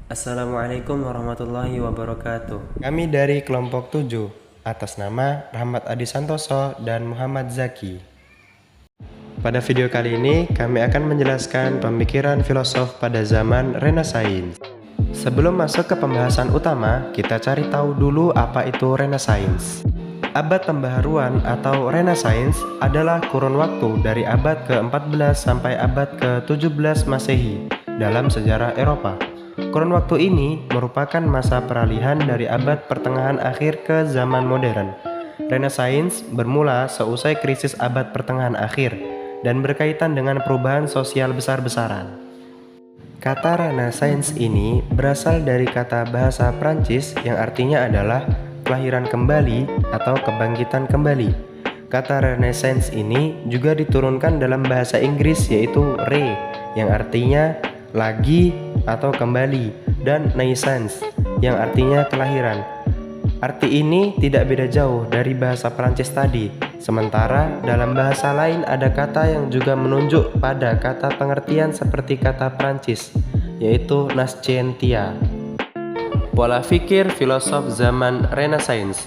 Assalamualaikum warahmatullahi wabarakatuh. Kami dari kelompok 7, atas nama Rahmat Adi Santoso dan Muhammad Zaki. Pada video kali ini, kami akan menjelaskan pemikiran filosof pada zaman Renaissance. Sebelum masuk ke pembahasan utama, kita cari tahu dulu apa itu Renaissance. Abad pembaharuan atau Renaissance adalah kurun waktu dari abad ke-14 sampai abad ke-17 Masehi dalam sejarah Eropa. Kurun waktu ini merupakan masa peralihan dari abad pertengahan akhir ke zaman modern. Renaissance bermula seusai krisis abad pertengahan akhir dan berkaitan dengan perubahan sosial besar-besaran. Kata Renaissance ini berasal dari kata bahasa Prancis yang artinya adalah kelahiran kembali atau kebangkitan kembali. Kata Renaissance ini juga diturunkan dalam bahasa Inggris yaitu re yang artinya lagi atau kembali dan naissance yang artinya kelahiran. Arti ini tidak beda jauh dari bahasa Prancis tadi. Sementara dalam bahasa lain ada kata yang juga menunjuk pada kata pengertian seperti kata Prancis, yaitu nascentia. Pola pikir filosof zaman Renaissance.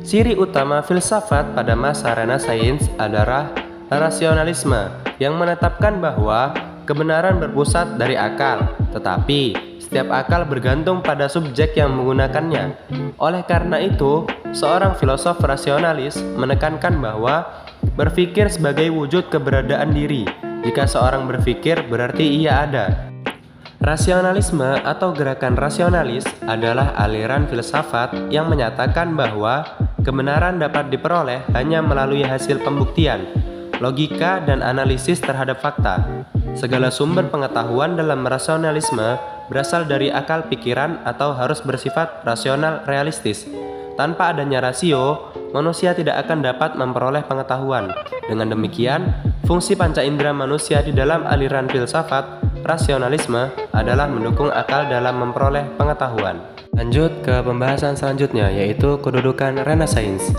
Ciri utama filsafat pada masa Renaissance adalah rasionalisme yang menetapkan bahwa kebenaran berpusat dari akal, tetapi setiap akal bergantung pada subjek yang menggunakannya. Oleh karena itu, seorang filosof rasionalis menekankan bahwa berpikir sebagai wujud keberadaan diri. Jika seorang berpikir, berarti ia ada. Rasionalisme atau gerakan rasionalis adalah aliran filsafat yang menyatakan bahwa kebenaran dapat diperoleh hanya melalui hasil pembuktian, logika, dan analisis terhadap fakta. Segala sumber pengetahuan dalam rasionalisme berasal dari akal pikiran atau harus bersifat rasional realistis. Tanpa adanya rasio, manusia tidak akan dapat memperoleh pengetahuan. Dengan demikian, fungsi panca indera manusia di dalam aliran filsafat rasionalisme adalah mendukung akal dalam memperoleh pengetahuan. Lanjut ke pembahasan selanjutnya, yaitu kedudukan Renaissance.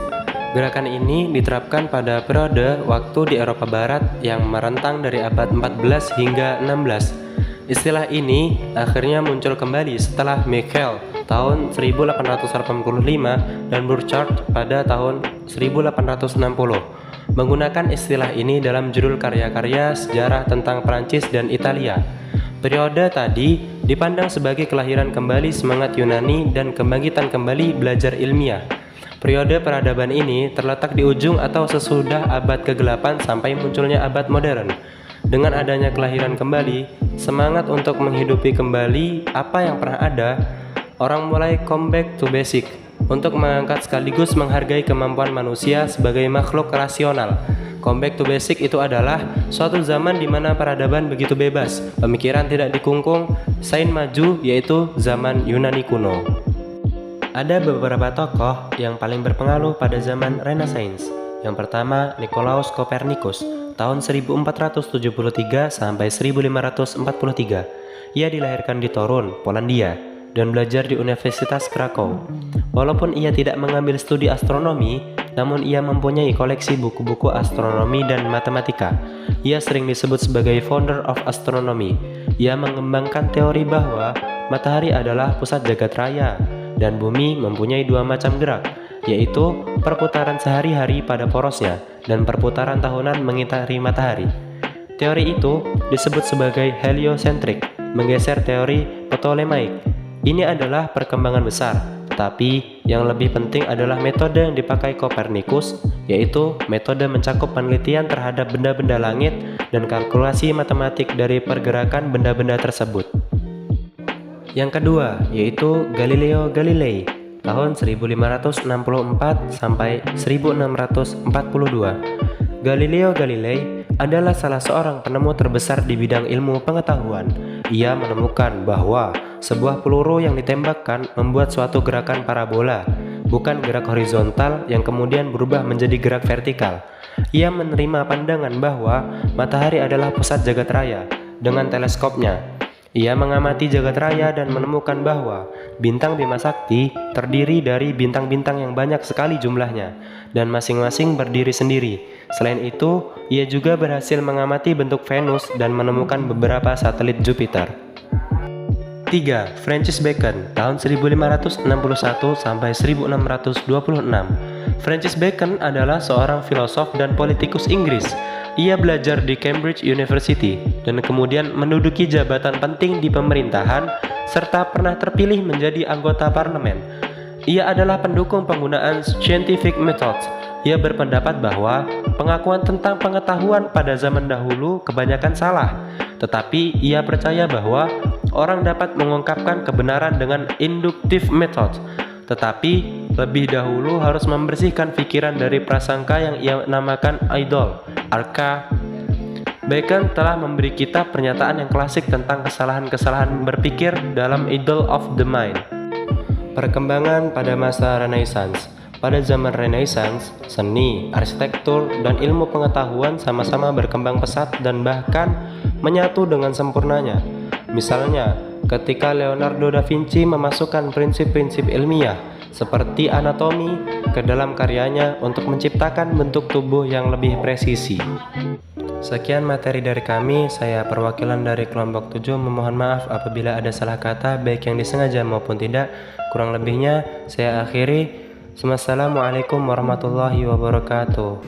Gerakan ini diterapkan pada periode waktu di Eropa Barat yang merentang dari abad 14 hingga 16. Istilah ini akhirnya muncul kembali setelah Michel tahun 1885 dan Burchard pada tahun 1860. Menggunakan istilah ini dalam judul karya-karya sejarah tentang Prancis dan Italia. Periode tadi dipandang sebagai kelahiran kembali semangat Yunani dan kebangkitan kembali belajar ilmiah. Periode peradaban ini terletak di ujung atau sesudah abad ke-8 sampai munculnya abad modern. Dengan adanya kelahiran kembali, semangat untuk menghidupi kembali apa yang pernah ada, orang mulai come back to basic untuk mengangkat sekaligus menghargai kemampuan manusia sebagai makhluk rasional. Come back to basic itu adalah suatu zaman di mana peradaban begitu bebas, pemikiran tidak dikungkung, sains maju, yaitu zaman Yunani kuno. Ada beberapa tokoh yang paling berpengaruh pada zaman Renaissance. Yang pertama, Nicolaus Copernicus, tahun 1473 sampai 1543. Ia dilahirkan di Torun, Polandia, dan belajar di Universitas Krakow. Walaupun ia tidak mengambil studi astronomi, namun ia mempunyai koleksi buku-buku astronomi dan matematika. Ia sering disebut sebagai founder of astronomy. Ia mengembangkan teori bahwa matahari adalah pusat jagat raya dan bumi mempunyai dua macam gerak, yaitu perputaran sehari-hari pada porosnya dan perputaran tahunan mengitari matahari. Teori itu disebut sebagai heliocentrik, menggeser teori Ptolemaic. Ini adalah perkembangan besar, tetapi yang lebih penting adalah metode yang dipakai Copernicus, yaitu metode mencakup penelitian terhadap benda-benda langit dan kalkulasi matematik dari pergerakan benda-benda tersebut. Yang kedua, yaitu Galileo Galilei, tahun 1564 sampai 1642. Galileo Galilei adalah salah seorang penemu terbesar di bidang ilmu pengetahuan. Ia menemukan bahwa sebuah peluru yang ditembakkan membuat suatu gerakan parabola, bukan gerak horizontal yang kemudian berubah menjadi gerak vertikal. Ia menerima pandangan bahwa matahari adalah pusat jagat raya dengan teleskopnya. Ia mengamati jagat raya dan menemukan bahwa bintang Bima Sakti terdiri dari bintang-bintang yang banyak sekali jumlahnya dan masing-masing berdiri sendiri. Selain itu, ia juga berhasil mengamati bentuk Venus dan menemukan beberapa satelit Jupiter. 3. Francis Bacon tahun 1561 sampai 1626. Francis Bacon adalah seorang filosof dan politikus Inggris. Ia belajar di Cambridge University dan kemudian menduduki jabatan penting di pemerintahan serta pernah terpilih menjadi anggota parlemen. Ia adalah pendukung penggunaan scientific methods. Ia berpendapat bahwa pengakuan tentang pengetahuan pada zaman dahulu kebanyakan salah, tetapi ia percaya bahwa orang dapat mengungkapkan kebenaran dengan inductive method, tetapi lebih dahulu harus membersihkan pikiran dari prasangka yang ia namakan idol, arca. Bacon telah memberi kita pernyataan yang klasik tentang kesalahan-kesalahan berpikir dalam Idol of the Mind. Perkembangan pada masa Renaissance. Pada zaman Renaissance, seni, arsitektur, dan ilmu pengetahuan sama-sama berkembang pesat dan bahkan menyatu dengan sempurnanya. Misalnya, ketika Leonardo da Vinci memasukkan prinsip-prinsip ilmiah seperti anatomi ke dalam karyanya untuk menciptakan bentuk tubuh yang lebih presisi. Sekian materi dari kami, saya perwakilan dari kelompok 7 memohon maaf apabila ada salah kata baik yang disengaja maupun tidak. Kurang lebihnya saya akhiri. Wassalamualaikum warahmatullahi wabarakatuh.